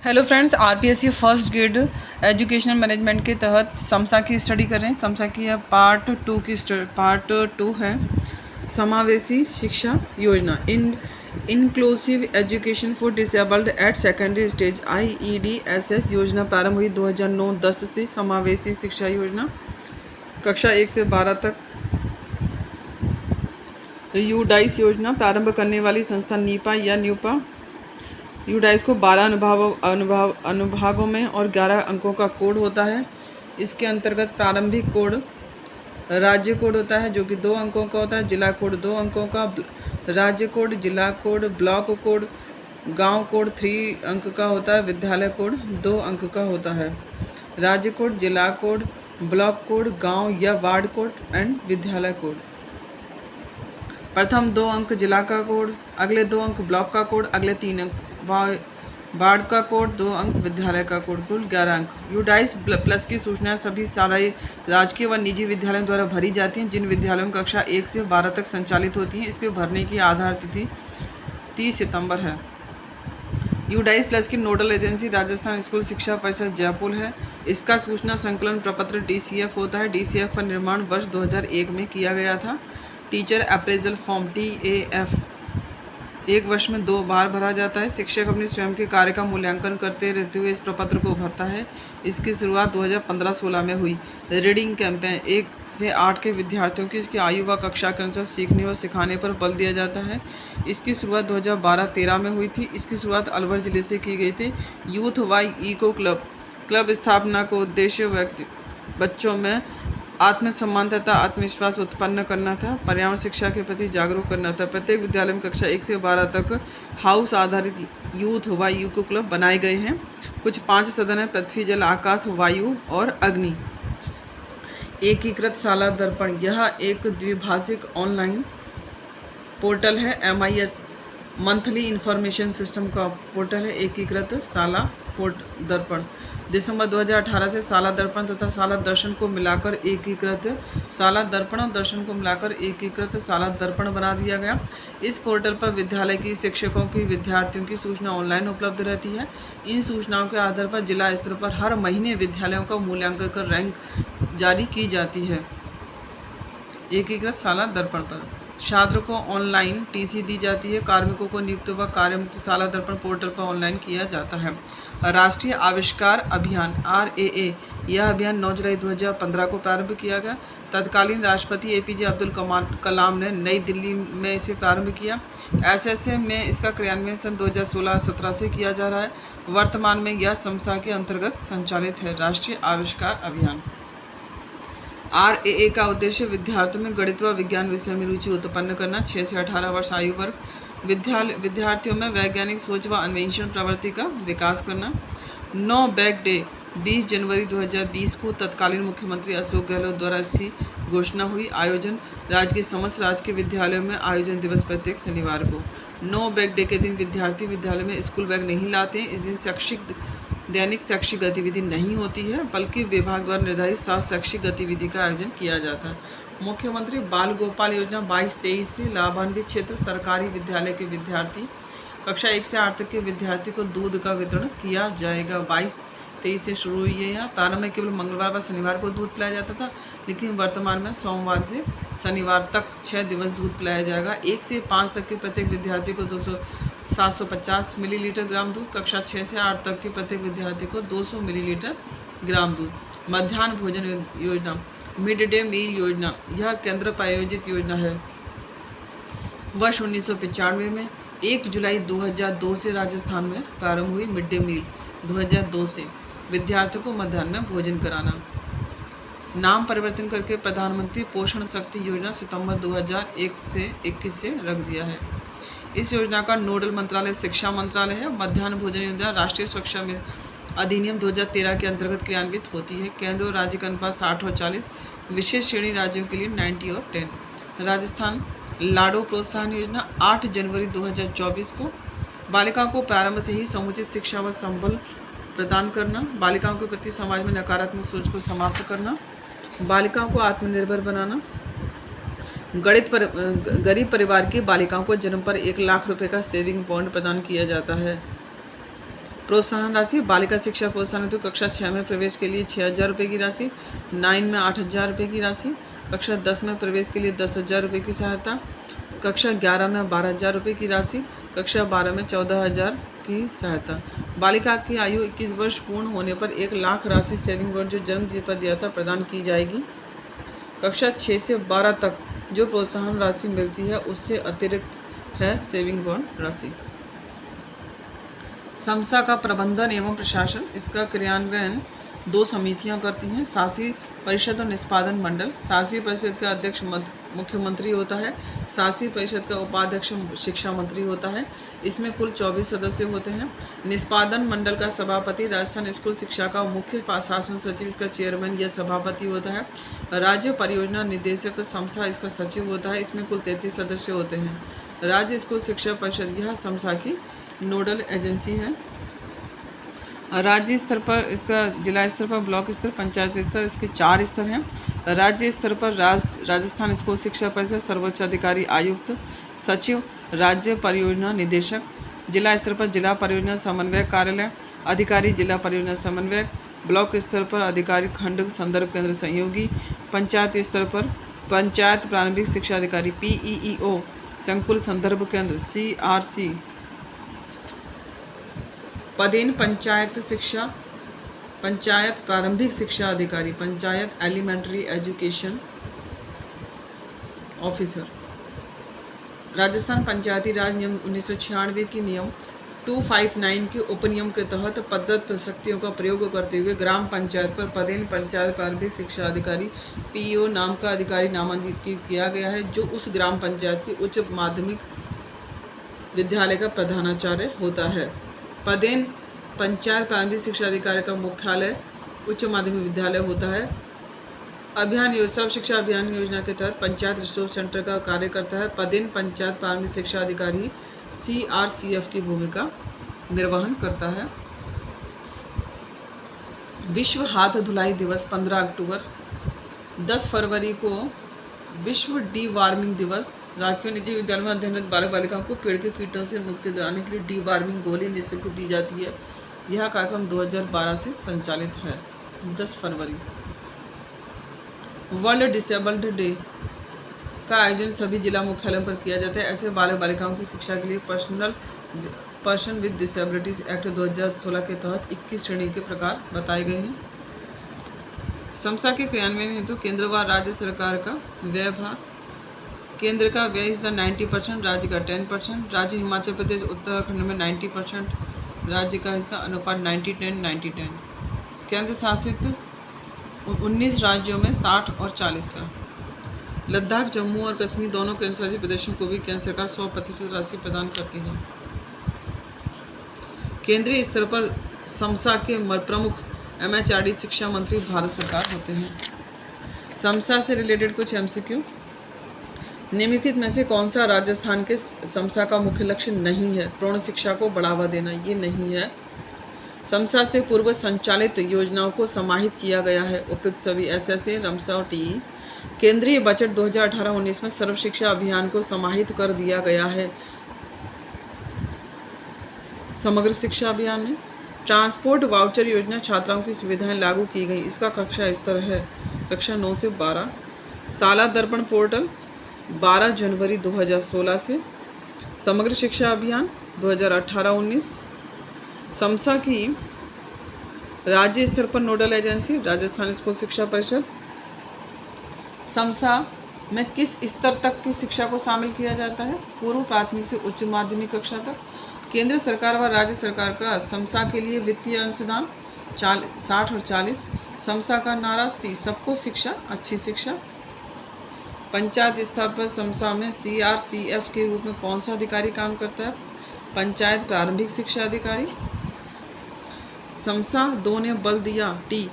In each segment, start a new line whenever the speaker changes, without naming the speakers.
Hello friends, RPSC first grade educational management के तहत समसा की स्टडी कर रहे हैं। समसा की पार्ट टू है समावेशी शिक्षा योजना inclusive education for disabled at secondary stage IEDSS योजना प्रारंभ हुई 2009-10 से। समावेशी शिक्षा योजना कक्षा 1 से 12 तक। यूडाइस योजना प्रारंभ करने वाली संस्था नीपा या न्यूपा। यूडाइस को 12 अनुभागों में और 11 अंकों का कोड होता है। इसके अंतर्गत प्रारंभिक कोड राज्य कोड होता है जो कि 2 अंकों का होता है। जिला कोड 2 अंकों का, राज्य कोड, जिला कोड, ब्लॉक कोड, गांव कोड 3 अंक का होता है। विद्यालय कोड 2 अंक का होता है। राज्य कोड, जिला कोड, ब्लॉक कोड, गांव या वार्ड कोड एंड विद्यालय कोड। प्रथम 2 अंक जिला का कोड, अगले 2 अंक ब्लॉक का कोड, अगले 3 अंक वार्ड का कोड, 2 अंक विद्यालय का कोड, कुल 11 अंक। यूडाइस प्लस की सूचना सभी सारे राजकीय व निजी विद्यालयों द्वारा भरी जाती हैं जिन विद्यालयों में कक्षा 1 से 12 तक संचालित होती हैं। इसके भरने की आधार तिथि 30 सितंबर है। यूडाइस प्लस की नोडल एजेंसी राजस्थान स्कूल शिक्षा परिषद जयपुर है। इसका सूचना संकलन प्रपत्र DCF होता है। DCF का निर्माण वर्ष 2001 में किया गया था। टीचर अप्रेजल फॉर्म TAF 1 वर्ष में 2 बार भरा जाता है। शिक्षक अपने स्वयं के कार्य का मूल्यांकन करते रहते हुए इस प्रपत्र को भरता है। इसकी शुरुआत 2015-16 में हुई। रीडिंग कैंपेन 1 से 8 के विद्यार्थियों की इसकी आयु व कक्षा के अनुसार सीखने व सिखाने पर बल दिया जाता है। इसकी शुरुआत 2012-13 में हुई थी। इसकी शुरुआत अलवर जिले से की गई थी। यूथ वाई इको क्लब स्थापना को उद्देश्य बच्चों में आत्मसम्मान तथा आत्मविश्वास उत्पन्न करना था। पर्यावरण शिक्षा के प्रति जागरूक करना था। प्रत्येक विद्यालय में कक्षा 1 से 12 तक हाउस आधारित यूथ व यूको क्लब बनाए गए हैं। कुछ 5 सदन हैं: पृथ्वी, जल, आकाश, वायु और अग्नि। एकीकृत शाला दर्पण, यह एक द्विभाषिक ऑनलाइन पोर्टल है। MIS मंथली इंफॉर्मेशन सिस्टम का पोर्टल है। एकीकृत शाला दर्पण दिसंबर 2018 से शाला दर्पण तथा शाला दर्शन को मिलाकर एकीकृत शाला दर्पण और दर्शन को मिलाकर एकीकृत शाला दर्पण बना दिया गया। इस पोर्टल पर विद्यालय की शिक्षकों की विद्यार्थियों की सूचना ऑनलाइन उपलब्ध रहती है। इन सूचनाओं के आधार पर जिला स्तर पर हर महीने विद्यालयों का मूल्यांकन कर रैंक जारी की जाती है। एकीकृत शाला दर्पण पर छात्र को ऑनलाइन TC दी जाती है। कार्मिकों को नियुक्त व कार्यमुक्त शाला दर्पण पोर्टल पर ऑनलाइन किया जाता है। राष्ट्रीय आविष्कार अभियान RAA, यह अभियान 9 जुलाई 2015 को प्रारंभ किया गया। तत्कालीन राष्ट्रपति APJ अब्दुल कलाम ने नई दिल्ली में इसे प्रारंभ किया। SSA में इसका क्रियान्वयन सन 2016-17 से किया जा रहा है। वर्तमान में यह समसा के अंतर्गत संचालित है। राष्ट्रीय आविष्कार अभियान RAA का उद्देश्य विद्यार्थियों में गणित व विज्ञान विषय में रुचि उत्पन्न करना। 6 से 18 वर्ष आयु वर्ग विद्यार्थियों में वैज्ञानिक सोच व अन्वेषण प्रवृत्ति का विकास करना। नो बैग डे 20 जनवरी 2020 को तत्कालीन मुख्यमंत्री अशोक गहलोत द्वारा इसकी घोषणा हुई। आयोजन राज्य के समस्त राजकीय विद्यालयों में आयोजन दिवस प्रत्येक शनिवार को। नो बैग डे के दिन विद्यार्थी विद्यालय में स्कूल बैग नहीं लाते हैं। इस दिन दैनिक शैक्षिक गतिविधि नहीं होती है बल्कि विभाग द्वारा निर्धारित 7 शैक्षिक गतिविधि का आयोजन किया जाता है। मुख्यमंत्री बाल गोपाल योजना 22-23 से लाभान्वित क्षेत्र सरकारी विद्यालय के विद्यार्थी कक्षा 1 से 8 तक के विद्यार्थी को दूध का वितरण किया जाएगा। 22-23 से शुरू हुई है। यहाँ प्रारंभ में केवल मंगलवार व शनिवार को दूध पिलाया जाता था, लेकिन वर्तमान में सोमवार से शनिवार तक 6 दिवस दूध पिलाया जाएगा। 1 से 5 तक के प्रत्येक विद्यार्थी को 750 मिलीलीटर ग्राम दूध, कक्षा 6 से 8 तक के प्रत्येक विद्यार्थी को 200 मिलीलीटर ग्राम दूध। मध्याह्न भोजन योजना मिड डे मील योजना, यह केंद्र प्रायोजित योजना है। वर्ष 1995 में 1 जुलाई 2002 से राजस्थान में प्रारंभ हुई। मिड डे मील 2002 से विद्यार्थियों को मध्याह्न में भोजन कराना। नाम परिवर्तन करके प्रधानमंत्री पोषण शक्ति योजना सितंबर 2021 से रख दिया है। इस योजना का नोडल मंत्रालय शिक्षा मंत्रालय है। मध्याह्न भोजन योजना राष्ट्रीय सुरक्षा अधिनियम 2013 के अंतर्गत क्रियान्वित होती है। केंद्र और राज्य का अनुपात 60 और 40, विशेष श्रेणी राज्यों के लिए 90 और 10। राजस्थान लाडो प्रोत्साहन योजना 8 जनवरी 2024 को बालिकाओं को प्रारंभ से ही समुचित शिक्षा व संबल प्रदान करना, बालिकाओं के प्रति समाज में नकारात्मक सोच को समाप्त करना, बालिकाओं को आत्मनिर्भर बनाना। गरीब परिवार की बालिकाओं को जन्म पर 1 लाख रुपए का सेविंग बॉन्ड प्रदान किया जाता है। प्रोत्साहन राशि, बालिका शिक्षा प्रोत्साहन हेतु कक्षा 6 में प्रवेश के लिए 6,000 रुपये की राशि, 9 में 8,000 रुपये की राशि, कक्षा 10 में प्रवेश के लिए 10,000 रुपये की सहायता, कक्षा 11 में 12,000 रुपये की राशि, कक्षा 12 में 14,000 की सहायता। बालिका की आयु 21 वर्ष पूर्ण होने पर 1 लाख राशि सेविंग बॉन्ड जो जन्म तिथि पर दिया था प्रदान की जाएगी। कक्षा 6 से 12 तक जो प्रोत्साहन राशि मिलती है उससे अतिरिक्त है सेविंग बॉन्ड राशि। समसा का प्रबंधन एवं प्रशासन, इसका क्रियान्वयन 2 समितियां करती हैं, शासी परिषद और निष्पादन मंडल। शासी परिषद का अध्यक्ष मुख्यमंत्री होता है, शासी परिषद का उपाध्यक्ष शिक्षा मंत्री होता है। इसमें कुल 24 सदस्य होते हैं। निष्पादन मंडल का सभापति राजस्थान स्कूल शिक्षा का मुख्य शासन सचिव इसका चेयरमैन या सभापति होता है। राज्य परियोजना निदेशक समसा इसका सचिव होता है। इसमें कुल 33 सदस्य होते हैं। राज्य स्कूल शिक्षा परिषद यह समसा की नोडल एजेंसी है। राज्य स्तर पर इसका, जिला स्तर पर, ब्लॉक स्तर, पंचायत स्तर, इसके 4 स्तर हैं। राज्य स्तर पर राजस्थान स्कूल शिक्षा परिषद सर्वोच्च अधिकारी आयुक्त, सचिव, राज्य परियोजना निदेशक। जिला स्तर पर जिला परियोजना समन्वयक कार्यालय, अधिकारी जिला परियोजना समन्वयक। ब्लॉक स्तर पर अधिकारी खंड संदर्भ केंद्र सहयोगी। पंचायत स्तर पर पंचायत प्रारंभिक शिक्षा अधिकारी PEEO, संकुल संदर्भ केंद्र CRC। पदेन पंचायत प्रारंभिक शिक्षा अधिकारी, panchayat elementary education officer. Rajasthan Panchayati Raj नियम 1996 की नियम 259 के उपनियम के तहत प्रदत्त शक्तियों का प्रयोग करते हुए ग्राम पंचायत पर पदेन पंचायत प्रारंभिक शिक्षा अधिकारी PEO नाम का अधिकारी नामांकित किया गया है, जो उस ग्राम पंचायत के उच्च माध्यमिक विद्यालय का प्रधानाचार्य होता है। पदेन पंचायत प्रारंभिक शिक्षा अधिकारी का मुख्यालय उच्च माध्यमिक विद्यालय होता है। सर्व शिक्षा अभियान योजना के तहत पंचायत रिसोर्स सेंटर का कार्य करता है। पदेन पंचायत प्रारंभिक शिक्षा अधिकारी CRCF की भूमिका निर्वहन करता है। विश्व हाथ धुलाई दिवस 15 अक्टूबर। 10 फरवरी को विश्व डी वार्मिंग दिवस। राजकीय निजी विद्यालयों में अध्ययनरत बालक बालिकाओं को पेड़ के कीटों से मुक्ति दिलाने के लिए डी वार्मिंग गोली निःशुल्क दी जाती है। यह कार्यक्रम 2012 से संचालित है। 10 फरवरी वर्ल्ड डिसेबल्ड डे का आयोजन सभी जिला मुख्यालयों पर किया जाता है। ऐसे बालक बालिकाओं की शिक्षा के लिए पर्सन विद डिसेबिलिटीज एक्ट 2016 के तहत 21 श्रेणी के प्रकार बताए गए हैं। समसा के क्रियान्वयन हेतु केंद्र व राज्य सरकार का व्यय भार। केंद्र का व्यय हिस्सा 90%, राज्य का 10%। राज्य हिमाचल प्रदेश उत्तराखंड में 90%, राज्य का हिस्सा अनुपात 90-10-90-10। केंद्र शासित 19 राज्यों में 60 और 40 का। लद्दाख, जम्मू और कश्मीर दोनों केंद्र शासित प्रदेशों को भी केंद्र सरकार 100% राशि प्रदान करती है। केंद्रीय स्तर पर समसा के प्रमुख MHRD शिक्षा मंत्री भारत सरकार होते हैं। समसा से रिलेटेड कुछ MCQ। निम्नलिखित में से कौन सा राजस्थान के समसा का मुख्य लक्ष्य नहीं है? पूर्ण शिक्षा को बढ़ावा देना, ये नहीं है। समसा से पूर्व संचालित योजनाओं को समाहित किया गया है। उपयुक्त सभी SSA, रमसा और TE। केंद्रीय बजट 2018-19 में सर्व शिक्षा अभियान को समाहित कर दिया गया है। समग्र शिक्षा अभियान में ट्रांसपोर्ट वाउचर योजना छात्राओं की सुविधाएं लागू की गई। इसका कक्षा स्तर है कक्षा 9 से 12। साला दर्पण पोर्टल 12 जनवरी 2016 से। समग्र शिक्षा अभियान 2018-19। समसा की राज्य स्तर पर नोडल एजेंसी राजस्थान स्कूल शिक्षा परिषद। समसा में किस स्तर तक की शिक्षा को शामिल किया जाता है? पूर्व प्राथमिक से उच्च माध्यमिक कक्षा तक। केंद्र सरकार व राज्य सरकार का समसा के लिए वित्तीय अंशदान 60 और 40। समसा का नारा सबको शिक्षा अच्छी शिक्षा। पंचायत स्तर पर समसा में CRCF के रूप में कौन सा अधिकारी काम करता है? पंचायत प्रारंभिक शिक्षा अधिकारी। समसा 2 ने बल दिया T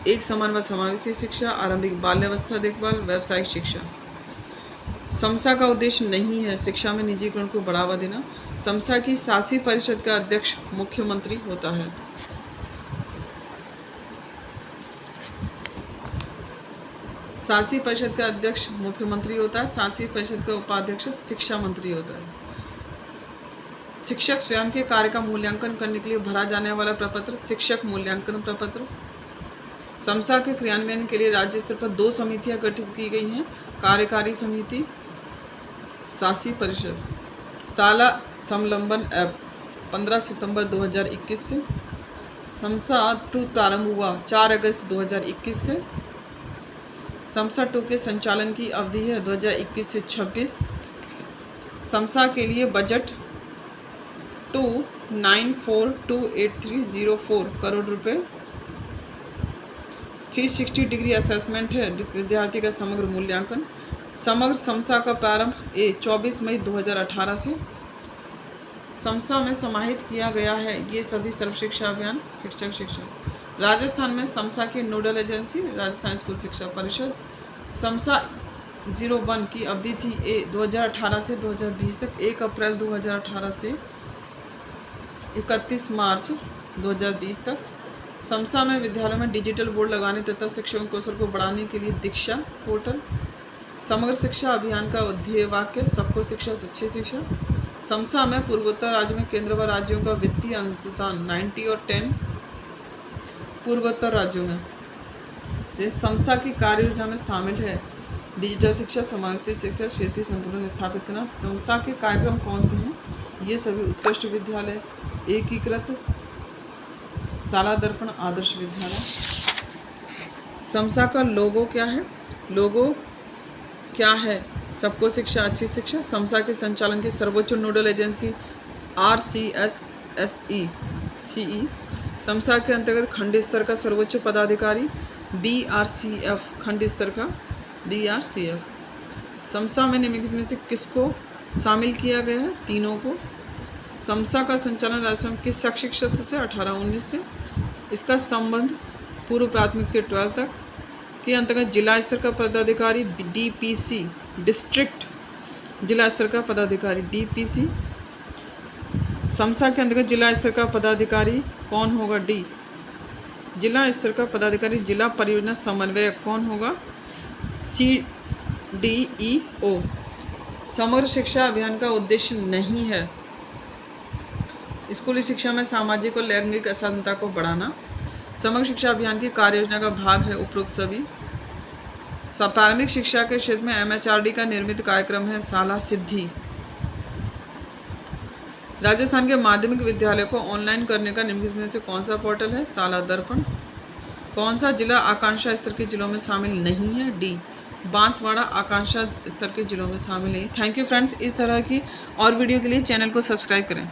एक समान व समावेशी शिक्षा, आरंभिक बाल्यावस्था देखभाल, व्यावसायिक शिक्षा। समसा का उद्देश्य नहीं है शिक्षा में निजीकरण को बढ़ावा देना। समसा की शासी परिषद का अध्यक्ष मुख्यमंत्री होता है। शासी परिषद का अध्यक्ष मुख्यमंत्री होता है। शासी परिषद का उपाध्यक्ष शिक्षा मंत्री होता है। शिक्षक स्वयं के कार्य का मूल्यांकन करने के लिए भरा जाने वाला प्रपत्र शिक्षक मूल्यांकन प्रपत्र। समसा के क्रियान्वयन के लिए राज्य स्तर पर 2 समितियां गठित की गई हैं, कार्यकारी समिति, शासी परिषद। साला समलंबन ऐप 15 सितंबर 2021 से। समसा 2 प्रारंभ हुआ 4 अगस्त 2021 से। समसा 2 के संचालन की अवधि है 2021 से 26। समसा के लिए बजट 2942830 करोड़ रुपए। 360 डिग्री असेसमेंट है विद्यार्थी का समग्र मूल्यांकन। समग्र समसा का प्रारंभ 24 मई 2018 से। समसा में समाहित किया गया है ये सभी सर्व शिक्षा अभियान शिक्षा। राजस्थान में समसा की नोडल एजेंसी राजस्थान स्कूल शिक्षा परिषद। समसा 01 की अवधि थी 2018 से 2020 तक। 1 अप्रैल 2018 से 31 मार्च 2020 तक। समसा में विद्यालयों में डिजिटल बोर्ड लगाने तथा शिक्षकों कौशल को बढ़ाने के लिए दीक्षा पोर्टल। समग्र शिक्षा अभियान का ध्येय वाक्य सबको शिक्षा अच्छी शिक्षा। समसा में पूर्वोत्तर राज्यों में केंद्र व राज्यों का वित्तीय अंशदान 90 और 10 पूर्वोत्तर राज्यों में। समसा की कार्य योजना में शामिल है डिजिटल शिक्षा, समावेशी शिक्षा, क्षेत्रीय संतुलन स्थापित करना। समसा के कार्यक्रम कौन से हैं? ये सभी उत्कृष्ट विद्यालय, एकीकृत, शाला दर्पण, आदर्श विद्यालय। समसा का लोगो क्या है? लोगो क्या है? सबको शिक्षा अच्छी शिक्षा। समसा के संचालन की सर्वोच्च नोडल एजेंसी RCSSE। समसा के अंतर्गत खंड स्तर का सर्वोच्च पदाधिकारी BRCF, खंड स्तर का BRCF। समसा में निम्नलिखित में से किसको शामिल किया गया है? तीनों को। समसा का संचालन राजस्थान किस शैक्षिक सत्र से? 18-19 से। इसका संबंध पूर्व प्राथमिक से 12 तक के अंतर्गत जिला स्तर का पदाधिकारी DPC, डिस्ट्रिक्ट जिला स्तर का पदाधिकारी DPC। समसा के अंतर्गत जिला स्तर का पदाधिकारी कौन होगा? D। जिला स्तर का पदाधिकारी जिला परियोजना समन्वयक कौन होगा? CDEO। समग्र शिक्षा अभियान का उद्देश्य नहीं है स्कूली शिक्षा में सामाजिक और लैंगिक असमानता को बढ़ाना। समग्र शिक्षा अभियान की कार्य योजना का भाग है उपरोक्त सभी। प्राथमिक शिक्षा के क्षेत्र में MHRD का निर्मित कार्यक्रम है शाला सिद्धि। राजस्थान के माध्यमिक विद्यालय को ऑनलाइन करने का निम्नलिखित में से कौन सा पोर्टल है? शाला दर्पण। कौन सा जिला आकांक्षा स्तर के जिलों में शामिल नहीं है? D। बांसवाड़ा आकांक्षा स्तर के जिलों में शामिल नहीं। Thank you friends. इस तरह की और वीडियो के लिए चैनल को सब्सक्राइब करें।